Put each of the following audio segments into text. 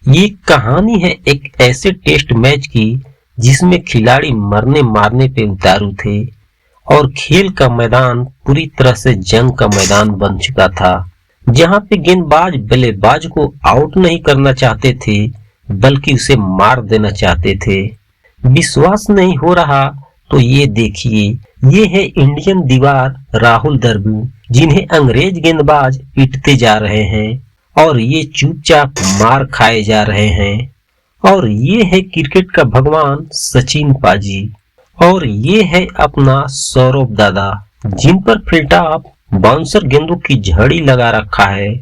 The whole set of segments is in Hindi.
ये कहानी है एक ऐसे टेस्ट मैच की जिसमें खिलाड़ी मरने मारने पे उतारू थे और खेल का मैदान पूरी तरह से जंग का मैदान बन चुका था, जहां पे गेंदबाज बल्लेबाज को आउट नहीं करना चाहते थे बल्कि उसे मार देना चाहते थे। विश्वास नहीं हो रहा तो ये देखिए, ये है इंडियन दीवार राहुल द्रविड़, जिन्हें अंग्रेज गेंदबाज पीटते जा रहे हैं और ये चुपचाप मार खाए जा रहे हैं। और ये है क्रिकेट का भगवान सचिन पाजी, और ये है अपना सौरभ दादा, जिन पर फिलटॉप बाउंसर गेंदों की झड़ी लगा रखा है।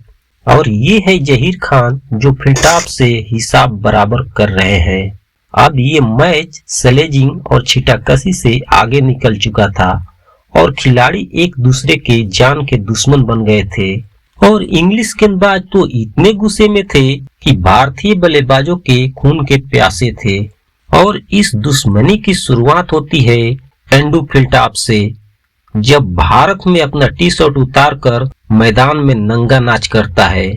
और ये है जहीर खान, जो फिलटॉप से हिसाब बराबर कर रहे हैं। अब ये मैच स्लेजिंग और छींटाकशी से आगे निकल चुका था और खिलाड़ी एक दूसरे के जान के दुश्मन बन गए थे। और इंग्लिश गेंदबाज तो इतने गुस्से में थे कि भारतीय बल्लेबाजों के खून के प्यासे थे। और इस दुश्मनी की शुरुआत होती है एंड्रू फिलटॉप से, जब भारत में अपना टी शर्ट उतार कर मैदान में नंगा नाच करता है,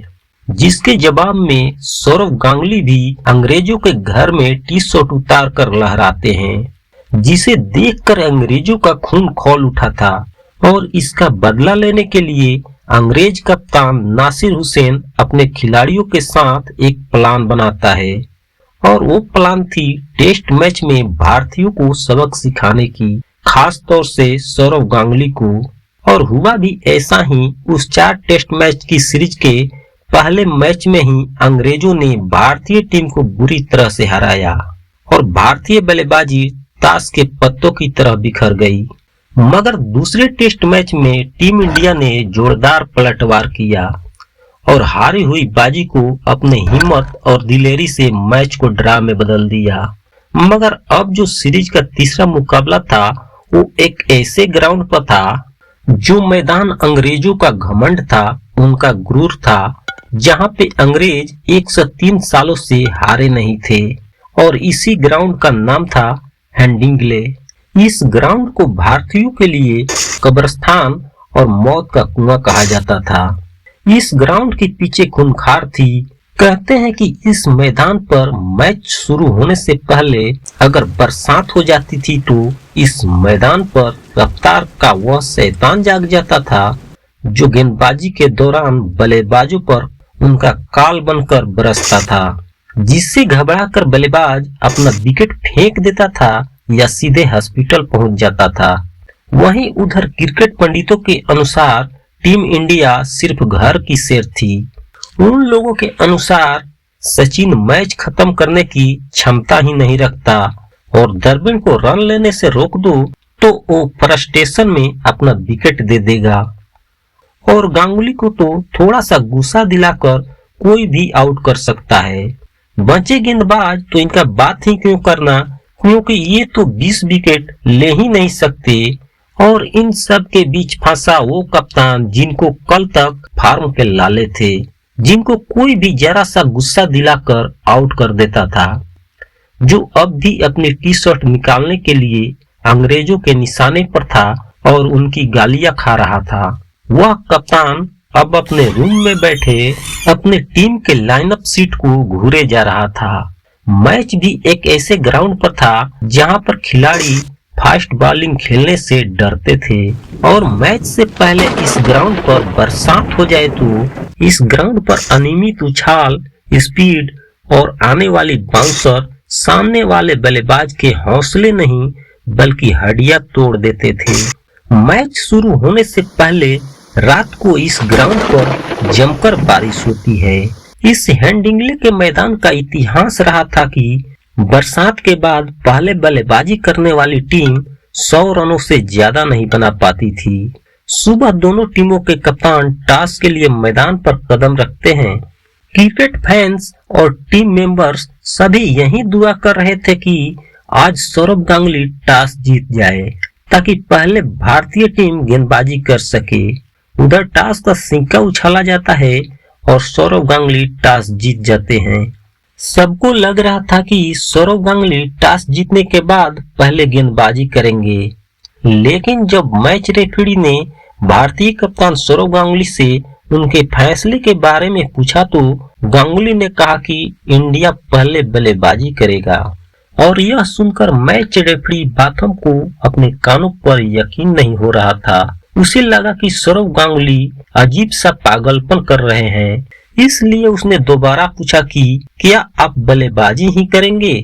जिसके जवाब में सौरव गांगुली भी अंग्रेजों के घर में टी शर्ट उतार कर लहराते हैं, जिसे देखकर अंग्रेजों का खून खौल उठा था। और इसका बदला लेने के लिए अंग्रेज कप्तान नासिर हुसैन अपने खिलाड़ियों के साथ एक प्लान बनाता है, और वो प्लान थी टेस्ट मैच में भारतीयों को सबक सिखाने की, खास तौर से सौरव गांगुली को। और हुआ भी ऐसा ही। उस 4 टेस्ट मैच की सीरीज के पहले मैच में ही अंग्रेजों ने भारतीय टीम को बुरी तरह से हराया और भारतीय बल्लेबाजी ताश के पत्तों की तरह बिखर गई। मगर दूसरे टेस्ट मैच में टीम इंडिया ने जोरदार पलटवार किया और हारी हुई बाजी को अपने हिम्मत और दिलेरी से मैच को ड्रा में बदल दिया। मगर अब जो सीरीज का तीसरा मुकाबला था वो एक ऐसे ग्राउंड पर था जो मैदान अंग्रेजों का घमंड था, उनका गुरूर था, जहां पे अंग्रेज 103 सालों से हारे नहीं थे। और इसी ग्राउंड का नाम था हेडिंग्ले। इस ग्राउंड को भारतीयों के लिए कब्रिस्तान और मौत का कुआं कहा जाता था। इस ग्राउंड के पीछे खूंखार थी। कहते हैं कि इस मैदान पर मैच शुरू होने से पहले अगर बरसात हो जाती थी तो इस मैदान पर रफ्तार का वह शैतान जाग जाता था, जो गेंदबाजी के दौरान बल्लेबाजों पर उनका काल बनकर बरसता था, जिससे घबराकर बल्लेबाज अपना विकेट फेंक देता था या सीधे हॉस्पिटल पहुंच जाता था। वहीं उधर क्रिकेट पंडितों के अनुसार टीम इंडिया सिर्फ घर की शेर थी। उन लोगों के अनुसार सचिन मैच खत्म करने की क्षमता ही नहीं रखता और द्रविड़ को रन लेने से रोक दो तो वो फ्रस्ट्रेशन में अपना विकेट दे देगा। और गांगुली को तो थोड़ा सा गुस्सा दिलाकर कोई भी आउट कर सकता है। बचे गेंदबाज तो इनका बात ही क्यों करना, क्योंकि ये तो 20 विकेट ले ही नहीं सकते। और इन सब के बीच फंसा वो कप्तान जिनको कल तक फार्म के लाले थे, जिनको कोई भी जरा सा गुस्सा दिलाकर आउट कर देता था, जो अब भी अपनी टी शर्ट निकालने के लिए अंग्रेजों के निशाने पर था और उनकी गालियां खा रहा था। वह कप्तान अब अपने रूम में बैठे अपने टीम के लाइनअप सीट को घूरे जा रहा था। मैच भी एक ऐसे ग्राउंड पर था जहां पर खिलाड़ी फास्ट बॉलिंग खेलने से डरते थे और मैच से पहले इस ग्राउंड पर बरसात हो जाए तो इस ग्राउंड पर अनियमित उछाल, स्पीड और आने वाली बाउंसर सामने वाले बल्लेबाज के हौसले नहीं बल्कि हड्डियां तोड़ देते थे। मैच शुरू होने से पहले रात को इस ग्राउंड पर जमकर बारिश होती है। इस हेडिंग्ले के मैदान का इतिहास रहा था कि बरसात के बाद पहले बल्लेबाजी करने वाली टीम 100 रनों से ज्यादा नहीं बना पाती थी। सुबह दोनों टीमों के कप्तान टॉस के लिए मैदान पर कदम रखते हैं। क्रिकेट फैंस और टीम मेंबर्स सभी यही दुआ कर रहे थे कि आज सौरभ गांगुली टॉस जीत जाए ताकि पहले भारतीय टीम गेंदबाजी कर सके। उधर टॉस का सिक्का उछाला जाता है और सौरव गांगुली टॉस जीत जाते हैं। सबको लग रहा था कि सौरव गांगुली टॉस जीतने के बाद पहले गेंदबाजी करेंगे, लेकिन जब मैच रेफरी ने भारतीय कप्तान सौरव गांगुली से उनके फैसले के बारे में पूछा तो गांगुली ने कहा कि इंडिया पहले बल्लेबाजी करेगा, और यह सुनकर मैच रेफरी बाथम को अपने कानों पर यकीन नहीं हो रहा था। उसे लगा कि सौरव गांगुली अजीब सा पागलपन कर रहे हैं, इसलिए उसने दोबारा पूछा कि क्या आप बल्लेबाजी ही करेंगे।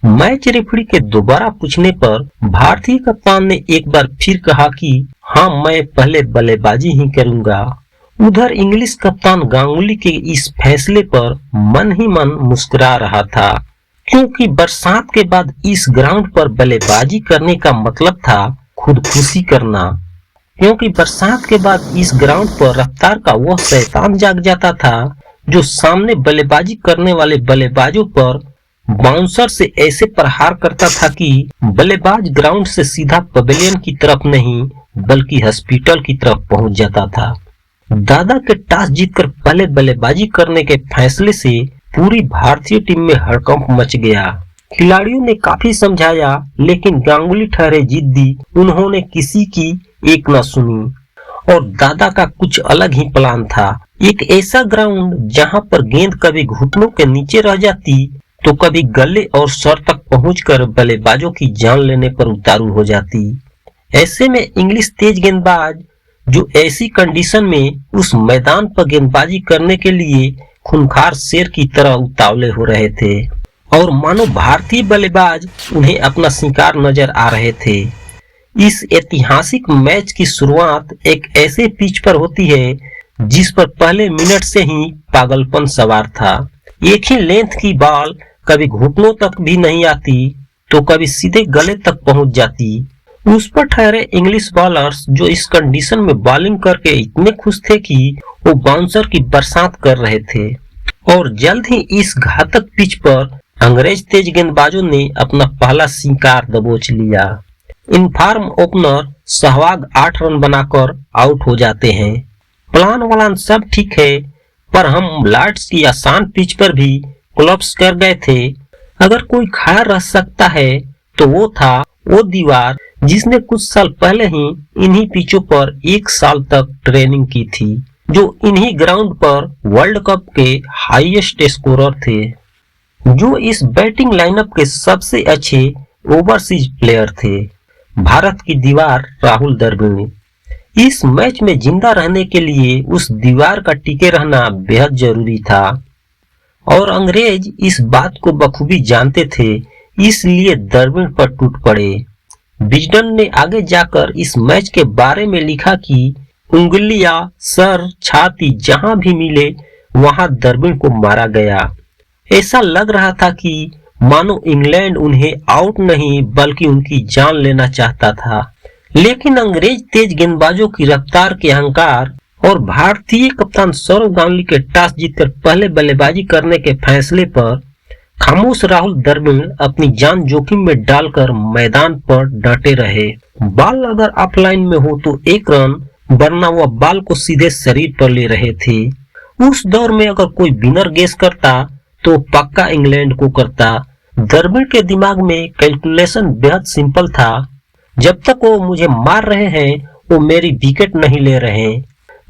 मैच रेफरी के दोबारा पूछने पर भारतीय कप्तान ने एक बार फिर कहा कि हाँ, मैं पहले बल्लेबाजी ही करूंगा। उधर इंग्लिश कप्तान गांगुली के इस फैसले पर मन ही मन मुस्कुरा रहा था, क्योंकि बरसात के बाद इस ग्राउंड पर बल्लेबाजी करने का मतलब था खुदकुशी करना। क्योंकि बरसात के बाद इस ग्राउंड पर रफ्तार का वह शैतान जाग जाता था जो सामने बल्लेबाजी करने वाले बल्लेबाजों पर बाउंसर से ऐसे प्रहार करता था कि बल्लेबाज ग्राउंड से सीधा पवेलियन की तरफ नहीं बल्कि हॉस्पिटल की तरफ पहुंच जाता था। दादा के टॉस जीतकर पहले बल्लेबाजी करने के फैसले से पूरी भारतीय टीम में हड़कंप मच गया। खिलाड़ियों ने काफी समझाया, लेकिन गांगुली ठहरे जिद्दी। उन्होंने किसी की एक न सुनी और दादा का कुछ अलग ही प्लान था। एक ऐसा ग्राउंड जहां पर गेंद कभी घुटनों के नीचे रह जाती तो कभी गले और सर तक पहुंचकर बल्लेबाजों की जान लेने पर उतारू हो जाती। ऐसे में इंग्लिश तेज गेंदबाज जो ऐसी कंडीशन में उस मैदान पर गेंदबाजी करने के लिए खूंखार शेर की तरह उतावले हो रहे थे, और मानो भारतीय बल्लेबाज उन्हें अपना शिकार नजर आ रहे थे। इस ऐतिहासिक मैच की शुरुआत एक ऐसे पिच पर होती है जिस पर पहले मिनट से ही पागलपन सवार था। एक ही लेंथ की बॉल कभी घुटनों तक भी नहीं आती तो कभी सीधे गले तक पहुंच जाती। उस पर ठहरे इंग्लिश बॉलर्स जो इस कंडीशन में बॉलिंग करके इतने खुश थे कि वो बाउंसर की बरसात कर रहे थे, और जल्द ही इस घातक पिच पर अंग्रेज तेज गेंदबाजों ने अपना पहला शिकार दबोच लिया। इनफॉर्म ओपनर सहवाग 8 रन बनाकर आउट हो जाते हैं। प्लान वालान सब ठीक है, पर हम लॉर्ड्स की आसान पिच पर भी कोलैप्स कर गए थे। अगर कोई खड़ा रह सकता है तो वो था वो दीवार जिसने कुछ साल पहले ही इन्हीं पिचों पर 1 साल तक ट्रेनिंग की थी, जो इन्हीं ग्राउंड पर वर्ल्ड कप के हाईएस्ट स्कोरर थे, जो इस बैटिंग लाइनअप के सबसे अच्छे ओवरसीज प्लेयर थे। भारत की दीवार राहुल द्रविड़। इस मैच में जिंदा रहने के लिए उस दीवार का टिके रहना बेहद जरूरी था, और अंग्रेज इस बात को बखूबी जानते थे, इसलिए द्रविड़ पर टूट पड़े। विजडन ने आगे जाकर इस मैच के बारे में लिखा कि उंगलियां, सर, छाती जहां भी मिले वहां द्रविड़ को मारा गया। ऐसा लग रहा था कि मानो इंग्लैंड उन्हें आउट नहीं बल्कि उनकी जान लेना चाहता था, लेकिन अंग्रेज तेज गेंदबाजों की रफ्तार के अहंकार और भारतीय कप्तान सौरव गांगुली के टॉस जीतकर पहले बल्लेबाजी करने के फैसले पर खामोश राहुल द्रविड़ अपनी जान जोखिम में डालकर मैदान पर डटे रहे। बॉल अगर ऑफलाइन में हो तो 1 रन, वरना वह बॉल को सीधे शरीर पर ले रहे थे। उस दौर में अगर कोई विनर गेस करता तो पक्का इंग्लैंड को करता। द्रविड़ के दिमाग में कैलकुलेशन बेहद सिंपल था, जब तक वो मुझे मार रहे हैं वो मेरी विकेट नहीं ले रहे,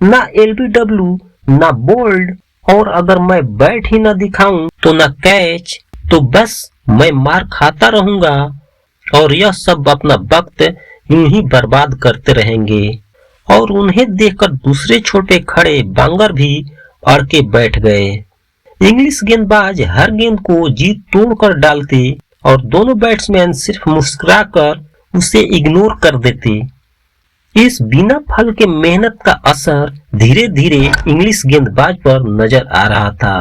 ना एलबीडब्ल्यू ना बोल्ड, और अगर मैं बैट ही ना दिखाऊं तो ना कैच, तो बस मैं मार खाता रहूंगा और यह सब अपना वक्त यूं ही बर्बाद करते रहेंगे। और उन्हें देखकर दूसरे छोटे खड़े बांगर भी अड़के बैठ गए। इंग्लिश गेंदबाज हर गेंद को जीत तोड़ कर डालते और दोनों बैट्समैन सिर्फ मुस्कुराकर उसे इग्नोर कर देते। इस बिना फल के मेहनत का असर धीरे धीरे इंग्लिश गेंदबाज पर नजर आ रहा था।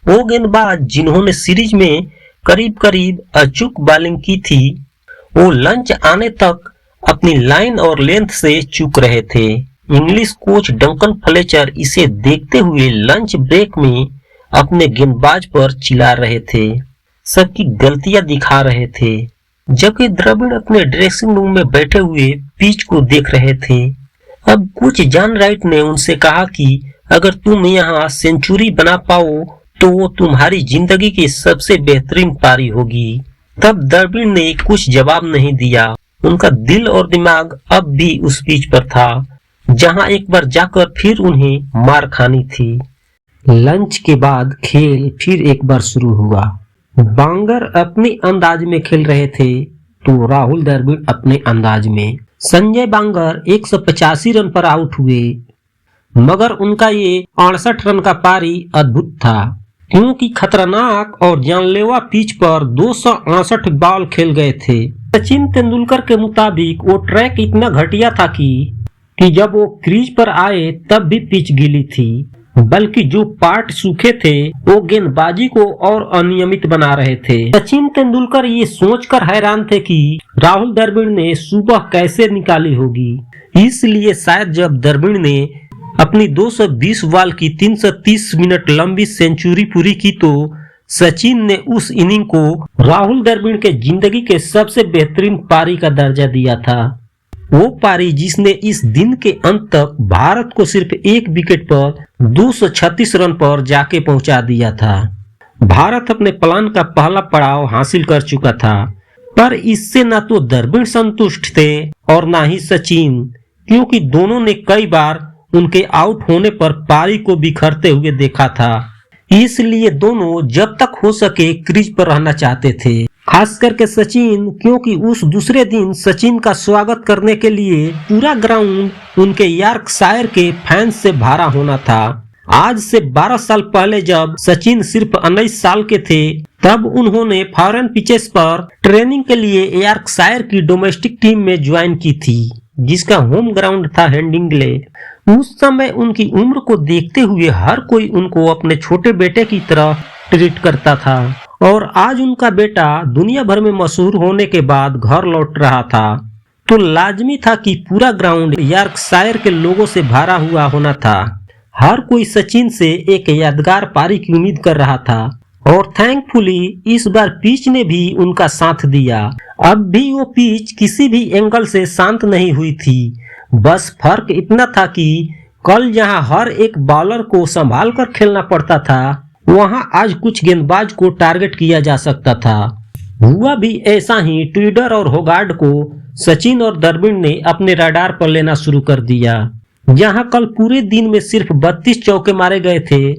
वो गेंदबाज जिन्होंने सीरीज में करीब करीब अचूक बॉलिंग की थी, वो लंच आने तक अपनी लाइन और लेंथ से चूक रहे थे। इंग्लिश कोच डंकन फ्लेचर इसे देखते हुए लंच ब्रेक में अपने गेंदबाज पर चिल्ला रहे थे, सबकी गलतियां दिखा रहे थे, जबकि द्रविड़ अपने ड्रेसिंग रूम में बैठे हुए पिच को देख रहे थे। अब कोच जॉन राइट ने उनसे कहा कि अगर तुम यहाँ सेंचुरी बना पाओ तो वो तुम्हारी जिंदगी की सबसे बेहतरीन पारी होगी। तब द्रविड़ ने कुछ जवाब नहीं दिया। उनका दिल और दिमाग अब भी उस पिच पर था जहां एक बार जाकर फिर उन्हें मार खानी थी। लंच के बाद खेल फिर एक बार शुरू हुआ। बांगर अपने अंदाज में खेल रहे थे तो राहुल द्रविड़ अपने अंदाज में। संजय बांगर 185 रन पर आउट हुए, मगर उनका ये 68 रन का पारी अद्भुत था, क्योंकि खतरनाक और जानलेवा पिच पर 268 बॉल खेल गए थे। सचिन तेंदुलकर के मुताबिक वो ट्रैक इतना घटिया था कि जब वो क्रीज पर आए तब भी पिच गीली थी, बल्कि जो पार्ट सूखे थे वो गेंदबाजी को और अनियमित बना रहे थे। सचिन तेंदुलकर ये सोचकर हैरान थे कि राहुल द्रविड़ ने सुबह कैसे निकाली होगी। इसलिए शायद जब द्रविड़ ने अपनी 220 बॉल की 330 मिनट लंबी सेंचुरी पूरी की तो सचिन ने उस इनिंग को राहुल द्रविड़ के जिंदगी के सबसे बेहतरीन पारी का दर्जा दिया था। वो पारी जिसने इस दिन के अंत तक भारत को सिर्फ एक विकेट पर 236 रन पर जाके पहुंचा दिया था। भारत अपने प्लान का पहला पड़ाव हासिल कर चुका था, पर इससे न तो द्रविड़ संतुष्ट थे और न ही सचिन, क्योंकि दोनों ने कई बार उनके आउट होने पर पारी को बिखरते हुए देखा था। इसलिए दोनों जब तक हो सके क्रीज पर रहना चाहते थे, खास करके सचिन, क्योंकि उस दूसरे दिन सचिन का स्वागत करने के लिए पूरा ग्राउंड उनके यॉर्कशायर के फैंस से भरा होना था। आज से 12 साल पहले जब सचिन सिर्फ 19 साल के थे, तब उन्होंने फॉरेन पिचेस पर ट्रेनिंग के लिए यॉर्कशायर की डोमेस्टिक टीम में ज्वाइन की थी, जिसका होम ग्राउंड था हेडिंग्ले। उस समय उनकी उम्र को देखते हुए हर कोई उनको अपने छोटे बेटे की तरह ट्रीट करता था, और आज उनका बेटा दुनिया भर में मशहूर होने के बाद घर लौट रहा था, तो लाजमी था कि पूरा ग्राउंड यॉर्कशायर के लोगों से भरा हुआ होना था। हर कोई सचिन से एक यादगार पारी की उम्मीद कर रहा था, और थैंकफुली इस बार पिच ने भी उनका साथ दिया। अब भी वो पिच किसी भी एंगल से शांत नहीं हुई थी, बस फर्क इतना था कि कल जहां हर एक बॉलर को संभाल कर खेलना पड़ता था, वहां आज कुछ गेंदबाज को टारगेट किया जा सकता था। हुआ भी ऐसा ही। ट्विडर और होगार्ड को सचिन और द्रविड़ ने अपने रडार पर लेना शुरू कर दिया। जहां कल पूरे दिन में सिर्फ 32 चौके मारे गए थे,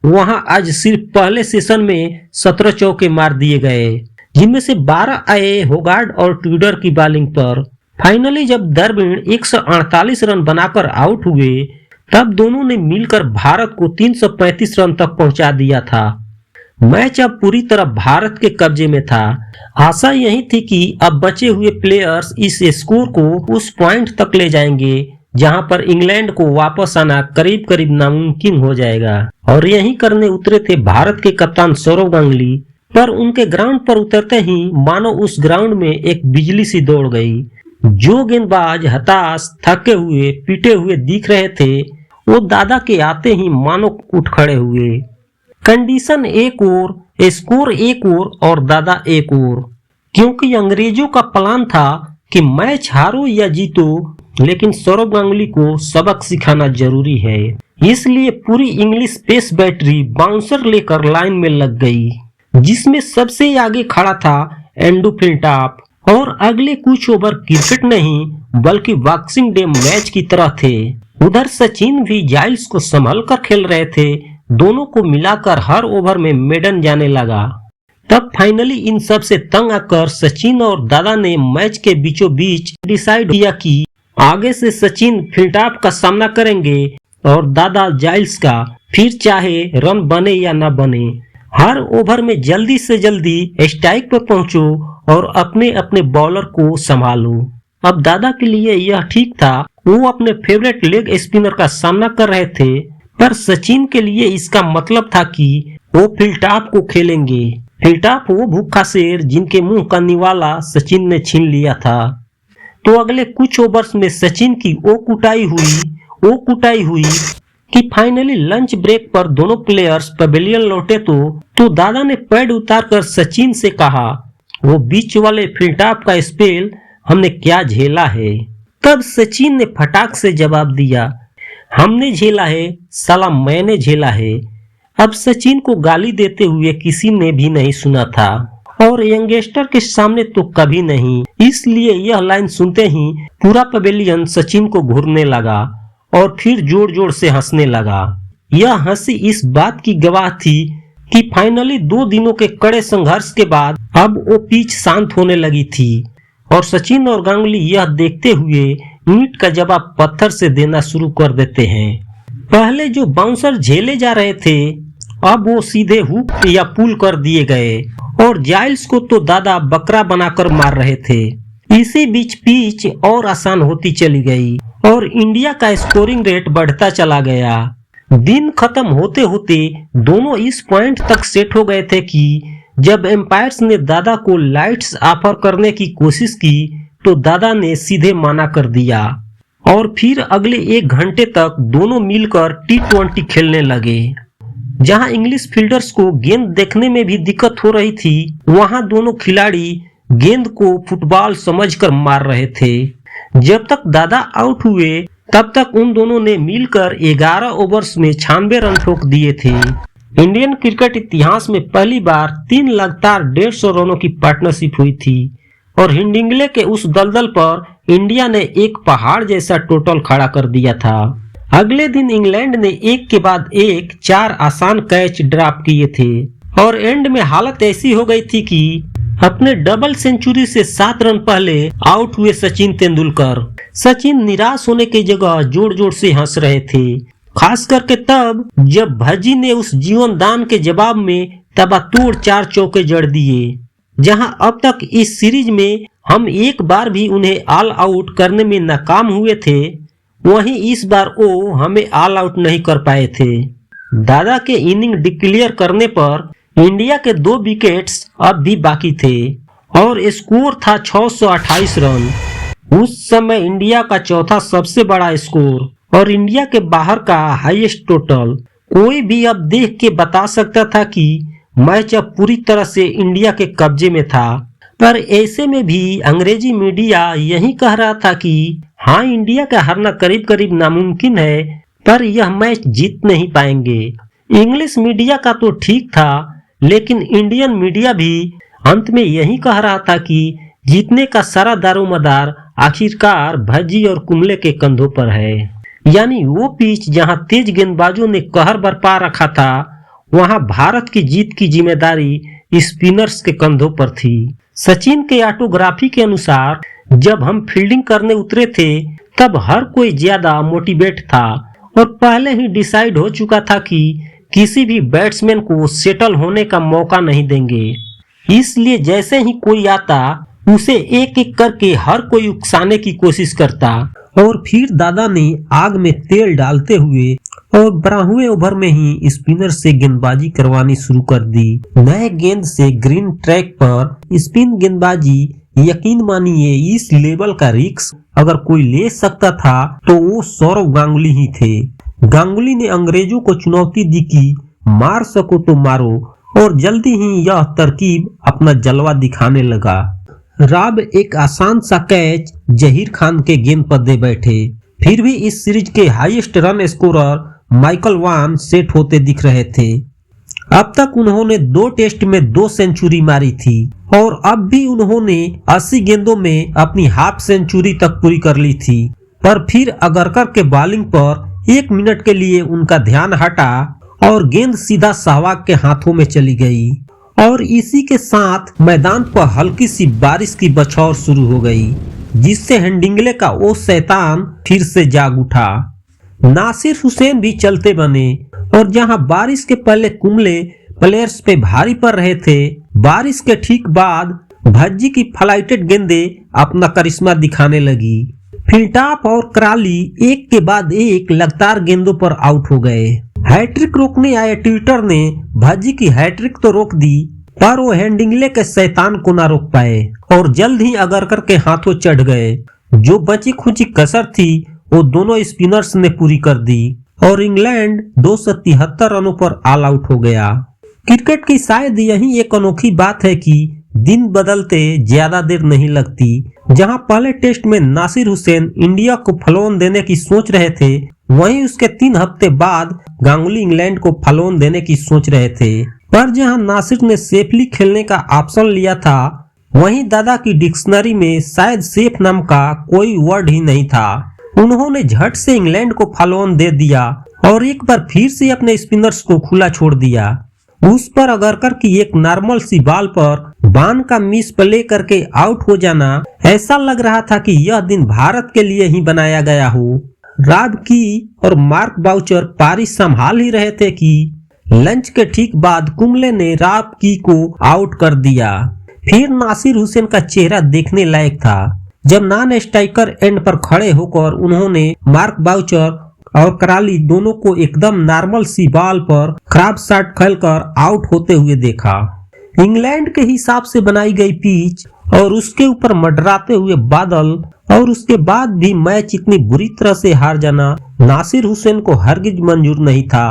वहां आज सिर्फ पहले सेशन में 17 चौके मार दिए गए, जिनमें से 12 आए होगार्ड और ट्विडर की बॉलिंग पर। फाइनली जब द्रविड़ 148 रन बनाकर आउट हुए, तब दोनों ने मिलकर भारत को 335 रन तक पहुंचा दिया था। मैच अब पूरी तरह भारत के कब्जे में था। आशा यही थी कि अब बचे हुए प्लेयर्स इस स्कोर को उस पॉइंट तक ले जाएंगे जहां पर इंग्लैंड को वापस आना करीब करीब नामुमकिन हो जाएगा, और यही करने उतरे थे भारत के कप्तान सौरव गांगुली। पर उनके ग्राउंड पर उतरते ही मानो उस ग्राउंड में एक बिजली सी दौड़ गई। जो गेंदबाज हताश, थके हुए, पीटे हुए दिख रहे थे, वो दादा के आते ही मानो उठ खड़े हुए। कंडीशन एक और, स्कोर एक और दादा एक और, क्योंकि अंग्रेजों का प्लान था कि मैच हारो या जीतो, लेकिन सौरव गांगुली को सबक सिखाना जरूरी है। इसलिए पूरी इंग्लिश पेस बैटरी बाउंसर लेकर लाइन में लग गई, जिसमें सबसे आगे खड़ा था एंड्रू फिलिटॉप, और अगले कुछ ओवर क्रिकेट नहीं बल्कि बॉक्सिंग डे मैच की तरह थे। उधर सचिन भी जाइल्स को संभल कर खेल रहे थे। दोनों को मिलाकर हर ओवर में मेडन जाने लगा। तब फाइनली इन सब से तंग आकर सचिन और दादा ने मैच के बीचों बीच डिसाइड किया कि आगे से सचिन फिलिटॉप का सामना करेंगे और दादा जाइल्स का, फिर चाहे रन बने या न बने। हर ओवर में जल्दी से जल्दी स्ट्राइक पर पहुंचो और अपने अपने बॉलर को संभालो। अब दादा के लिए यह ठीक था, वो अपने फेवरेट लेग स्पिनर का सामना कर रहे थे, पर सचिन के लिए इसका मतलब था कि वो फिलिटॉप को खेलेंगे। फिलिटॉप वो भूखा शेर जिनके मुंह का निवाला सचिन ने छीन लिया था। तो अगले कुछ ओवर्स में सचिन की वो कुटाई हुई कि फाइनली लंच ब्रेक पर दोनों प्लेयर्स पवेलियन लौटे तो दादा ने पैड उतारकर सचिन से कहा, वो बीच वाले फिलिटॉप का स्पेल हमने क्या झेला है। तब सचिन ने फटाक से जवाब दिया, हमने झेला है साला, मैंने झेला है। अब सचिन को गाली देते हुए किसी ने भी नहीं सुना था, और यंगस्टर के सामने तो कभी नहीं। इसलिए यह लाइन सुनते ही पूरा पवेलियन सचिन को घूरने लगा और फिर जोर जोर से हंसने लगा। यह हंसी इस बात की गवाह थी कि फाइनली 2 दिनों के कड़े संघर्ष के बाद अब वो पिच शांत होने लगी थी और सचिन और गांगुली यह देखते हुए ईंट का जवाब पत्थर से देना शुरू कर देते हैं। पहले जो बाउंसर झेले जा रहे थे अब वो सीधे हुक या पुल कर दिए गए और जाइल्स को तो दादा बकरा बनाकर मार रहे थे। इसी बीच पिच और आसान होती चली गई और इंडिया का स्कोरिंग रेट बढ़ता चला गया। दिन खत्म होते होते दोनों इस पॉइंट तक सेट हो गए थे कि जब एम्पायर्स ने दादा को लाइट्स ऑफर करने की कोशिश की तो दादा ने सीधे मना कर दिया और फिर अगले 1 घंटे तक दोनों मिलकर T20 खेलने लगे। जहां इंग्लिश फील्डर्स को गेंद देखने में भी दिक्कत हो रही थी, वहां दोनों खिलाड़ी गेंद को फुटबॉल समझकर मार रहे थे। जब तक दादा आउट हुए तब तक उन दोनों ने मिलकर 11 ओवर्स में 96 रन ठोक दिए थे। इंडियन क्रिकेट इतिहास में पहली बार 3 लगातार 150 रनों की पार्टनरशिप हुई थी और हिंडिंगले के उस दलदल पर इंडिया ने एक पहाड़ जैसा टोटल खड़ा कर दिया था। अगले दिन इंग्लैंड ने एक के बाद एक 4 आसान कैच ड्रॉप किए थे और एंड में हालत ऐसी हो गई थी कि अपने डबल सेंचुरी से 7 रन पहले आउट हुए सचिन तेंदुलकर। सचिन निराश होने की जगह जोर जोर से हंस रहे थे, खास करके तब जब भज्जी ने उस जीवन दान के जवाब में तबातोड़ 4 चौके जड़ दिए। जहां अब तक इस सीरीज में हम एक बार भी उन्हें ऑल आउट करने में नाकाम हुए थे, वहीं इस बार वो हमें ऑल आउट नहीं कर पाए थे। दादा के इनिंग डिक्लेयर करने पर इंडिया के 2 विकेट्स अब भी बाकी थे और स्कोर था 628 रन। उस समय इंडिया का चौथा सबसे बड़ा स्कोर और इंडिया के बाहर का हाईएस्ट टोटल। कोई भी अब देख के बता सकता था कि मैच अब पूरी तरह से इंडिया के कब्जे में था, पर ऐसे में भी अंग्रेजी मीडिया यही कह रहा था कि हाँ, इंडिया का हारना करीब करीब नामुमकिन है, पर यह मैच जीत नहीं पाएंगे। इंग्लिश मीडिया का तो ठीक था, लेकिन इंडियन मीडिया भी अंत में यही कह रहा था कि जीतने का सारा दारोमदार आखिरकार भज्जी और कुंबले के कंधों पर है। यानी वो पिच जहां तेज गेंदबाजों ने कहर बरपा रखा था, वहां भारत की जीत की जिम्मेदारी स्पिनर्स के कंधों पर थी। सचिन के ऑटोग्राफी के अनुसार जब हम फील्डिंग करने उतरे थे तब हर कोई ज्यादा मोटिवेट था और पहले ही डिसाइड हो चुका था कि किसी भी बैट्समैन को सेटल होने का मौका नहीं देंगे। इसलिए जैसे ही कोई आता उसे एक एक करके हर कोई उकसाने की कोशिश करता और फिर दादा ने आग में तेल डालते हुए और 12वें ओवर में ही स्पिनर से गेंदबाजी करवानी शुरू कर दी। नए गेंद से ग्रीन ट्रैक पर स्पिन गेंदबाजी, यकीन मानिए इस लेवल का रिस्क अगर कोई ले सकता था तो वो सौरव गांगुली ही थे। गांगुली ने अंग्रेजों को चुनौती दी कि मार सको तो मारो और जल्दी ही यह तरकीब अपना जलवा दिखाने लगा। राब एक आसान सा कैच जहीर खान के गेंद पर दे बैठे। फिर भी इस सीरीज के हाईएस्ट रन स्कोरर माइकल वान सेट होते दिख रहे थे। अब तक उन्होंने 2 टेस्ट में 2 सेंचुरी मारी थी और अब भी उन्होंने 80 गेंदों में अपनी हाफ सेंचुरी तक पूरी कर ली थी। पर फिर अगरकर के बॉलिंग पर 1 मिनट के लिए उनका ध्यान हटा और गेंद सीधा सहवाग के हाथों में चली गई और इसी के साथ मैदान पर हल्की सी बारिश की बछौर शुरू हो गई, जिससे हेडिंग्ले का वो शैतान फिर से जाग उठा। नासिर हुसैन भी चलते बने और जहां बारिश के पहले कुंबले प्लेयर्स पे भारी पड़ रहे थे, बारिश के ठीक बाद भज्जी की फ्लाइटेड गेंदे अपना करिश्मा दिखाने लगी। फिलटॉप और कराली एक के बाद एक लगातार गेंदों पर आउट हो गए। हैट्रिक रोकने आए ट्विटर ने भज्जी की हैट्रिक तो रोक दी, पर वो हेडिंग्ले के शैतान को ना रोक पाए और जल्द ही अगरकर के हाथों चढ़ गए। जो बची खुची कसर थी वो दोनों स्पिनर्स ने पूरी कर दी और इंग्लैंड 273 रनों पर ऑल आउट हो गया। क्रिकेट की शायद यही एक अनोखी बात है कि दिन बदलते ज्यादा देर नहीं लगती। जहां पहले टेस्ट में नासिर हुसैन इंडिया को फॉलोऑन देने की सोच रहे थे, वहीं उसके 3 हफ्ते बाद गांगुली इंग्लैंड को फॉलोऑन देने की सोच रहे थे। पर जहां नासिर ने सेफली खेलने का ऑप्शन लिया था, वहीं दादा की डिक्शनरी में शायद सेफ नाम का कोई वर्ड ही नहीं था। उन्होंने झट से इंग्लैंड को फॉलो ऑन दे दिया और एक बार फिर से अपने स्पिनर्स को खुला छोड़ दिया। उस पर अगरकर की एक नॉर्मल सी बॉल पर बान का मिस प्ले करके आउट हो जाना ऐसा लग रहा था कि यह दिन भारत के लिए ही बनाया गया हो। रॉब की और मार्क बाउचर पारी संभाल ही रहे थे कि लंच के ठीक बाद कुंबले ने रॉब की को आउट कर दिया। फिर नासिर हुसैन का चेहरा देखने लायक था जब नॉन स्ट्राइकर एंड पर खड़े होकर उन्होंने मार्क बाउचर और कराली दोनों को एकदम नॉर्मल सी बॉल पर खराब शॉट खेलकर आउट होते हुए देखा। इंग्लैंड के हिसाब से बनाई गई पिच और उसके ऊपर मंडराते हुए बादल और उसके बाद भी मैच इतनी बुरी तरह से हार जाना नासिर हुसैन को हरगिज मंजूर नहीं था।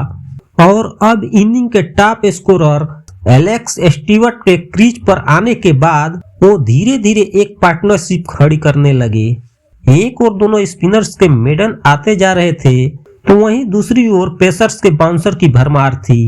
और अब इनिंग के टॉप स्कोरर एलेक्स स्टीवर्ट के क्रीज पर आने के बाद वो धीरे धीरे एक पार्टनरशिप खड़ी करने लगे। एक और दोनों स्पिनर्स के मेडन आते जा रहे थे तो वहीं दूसरी ओर पेसर्स के बाउंसर की भरमार थी।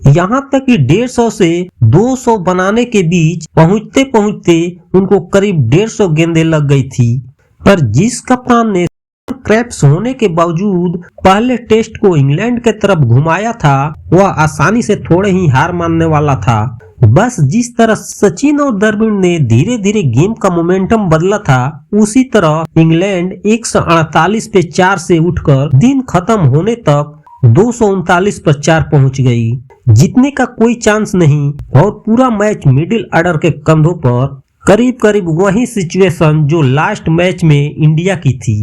यहाँ तक कि 150 से 200 बनाने के बीच पहुंचते पहुंचते उनको करीब 150 गेंदें लग गई थी। पर जिस कप्तान ने क्रैप्स होने के बावजूद पहले टेस्ट को इंग्लैंड के तरफ घुमाया था वह आसानी से थोड़े ही हार मानने वाला था। बस जिस तरह सचिन और द्रविड़ ने धीरे धीरे गेम का मोमेंटम बदला था उसी तरह इंग्लैंड 148 पे 4 से उठकर दिन खत्म होने तक 239 पर 4 पहुंच गई। जीतने का कोई चांस नहीं और पूरा मैच मिडिल ऑर्डर के कंधों पर करीब करीब वही सिचुएशन जो लास्ट मैच में इंडिया की थी।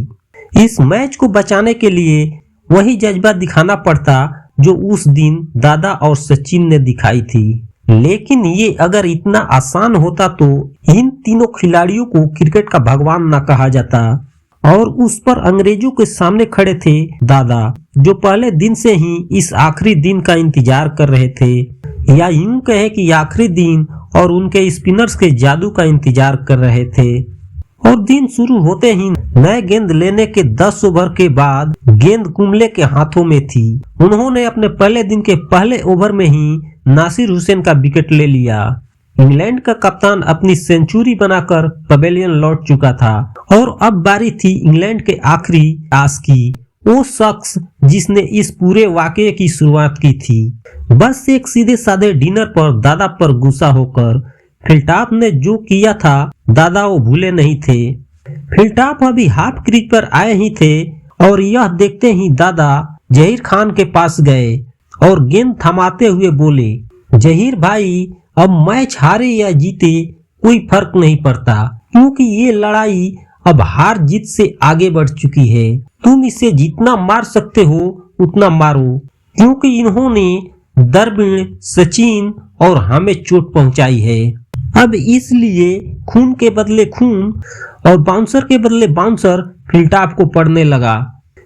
इस मैच को बचाने के लिए वही जज्बा दिखाना पड़ता जो उस दिन दादा और सचिन ने दिखाई थी। लेकिन ये अगर इतना आसान होता तो इन तीनों खिलाड़ियों को क्रिकेट का भगवान ना कहा जाता। और उस पर अंग्रेजों के सामने खड़े थे दादा जो पहले दिन से ही इस आखिरी दिन का इंतजार कर रहे थे, या यूं कहे कि आखिरी दिन और उनके स्पिनर्स के जादू का इंतजार कर रहे थे। और दिन शुरू होते ही नए गेंद लेने के 10 ओवर के बाद गेंद कुंबले के हाथों में थी। उन्होंने अपने पहले दिन के पहले ओवर में ही नासिर हुसैन का विकेट ले लिया। इंग्लैंड का कप्तान अपनी सेंचुरी बनाकर पवेलियन लौट चुका था और अब बारी थी इंग्लैंड के आखिरी आस की, वो शख्स जिसने इस पूरे वाकये की शुरुआत की थी। बस एक सीधे साधे डिनर पर दादा पर गुस्सा होकर फिलटॉप ने जो किया था दादा वो भूले नहीं थे। फिलटॉप अभी हाफ क्रीज पर आए ही थे और यह देखते ही दादा जहीर खान के पास गए और गेंद थमाते हुए बोले, जहीर भाई अब मैच हारे या जीते कोई फर्क नहीं पड़ता क्योंकि ये लड़ाई अब हार जीत से आगे बढ़ चुकी है। तुम इसे जितना मार सकते हो उतना मारो क्योंकि इन्होंने द्रविड़, सचिन और हमें चोट पहुंचाई है। अब इसलिए खून के बदले खून और बाउंसर के बदले बाउंसर फिलटॉप को पड़ने लगा।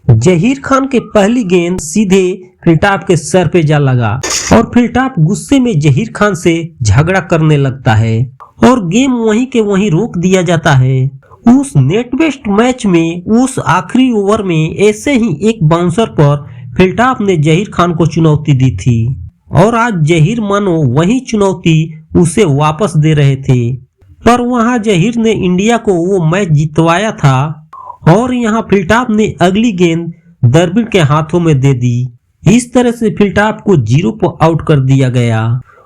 जहीर खान के पहली गेंद सीधे फिलटॉप के सर पे जा लगा और फिलटॉप गुस्से में जहीर खान से झगड़ा करने लगता है और गेम वहीं के वहीं रोक दिया जाता है। उस नेट वेस्ट मैच में उस आखिरी ओवर में ऐसे ही एक बाउंसर पर फिलटॉप ने जहीर खान को चुनौती दी थी और आज जहीर मानो वही चुनौती उसे वापस दे रहे थे। पर वहां जहीर ने इंडिया को वो मैच जितवाया था और यहाँ फिलटॉप ने अगली गेंद द्रविड़ के हाथों में दे दी। इस तरह से फिलटॉप को 0 पर आउट कर दिया गया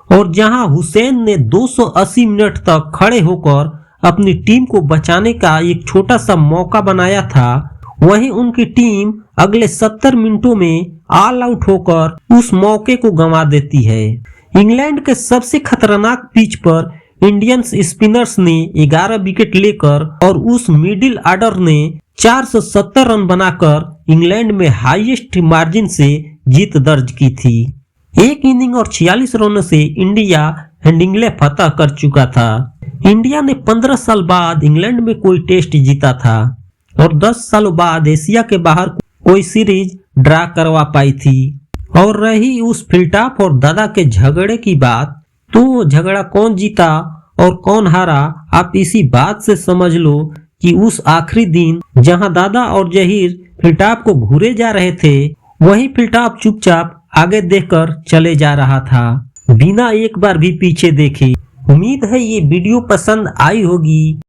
और जहां हुसैन ने 280 मिनट तक खड़े होकर अपनी टीम को बचाने का एक छोटा सा मौका बनाया था, वहीं उनकी टीम अगले 70 मिनटों में ऑल आउट होकर उस मौके को गंवा देती है। इंग्लैंड के सबसे खतरनाक पिच पर इंडियन स्पिनर्स ने 11 विकेट लेकर और उस मिडिल ऑर्डर ने 470 रन बनाकर इंग्लैंड में हाईएस्ट मार्जिन से जीत दर्ज की थी। एक इनिंग और 46 रनों से इंडिया हेडिंग्ले फतह कर चुका था। इंडिया ने 15 साल बाद इंग्लैंड में कोई टेस्ट जीता था और 10 सालों बाद एशिया के बाहर कोई सीरीज ड्रा करवा पाई थी। और रही उस फिलटॉप और दादा के झगड़े की बात, तो झगड़ा कौन जीता और कौन हारा आप इसी बात से समझ लो कि उस आखिरी दिन जहां दादा और जहीर फिलटॉप को घूरे जा रहे थे, वही फिलटॉप चुपचाप आगे देखकर चले जा रहा था बिना एक बार भी पीछे देखे। उम्मीद है ये वीडियो पसंद आई होगी।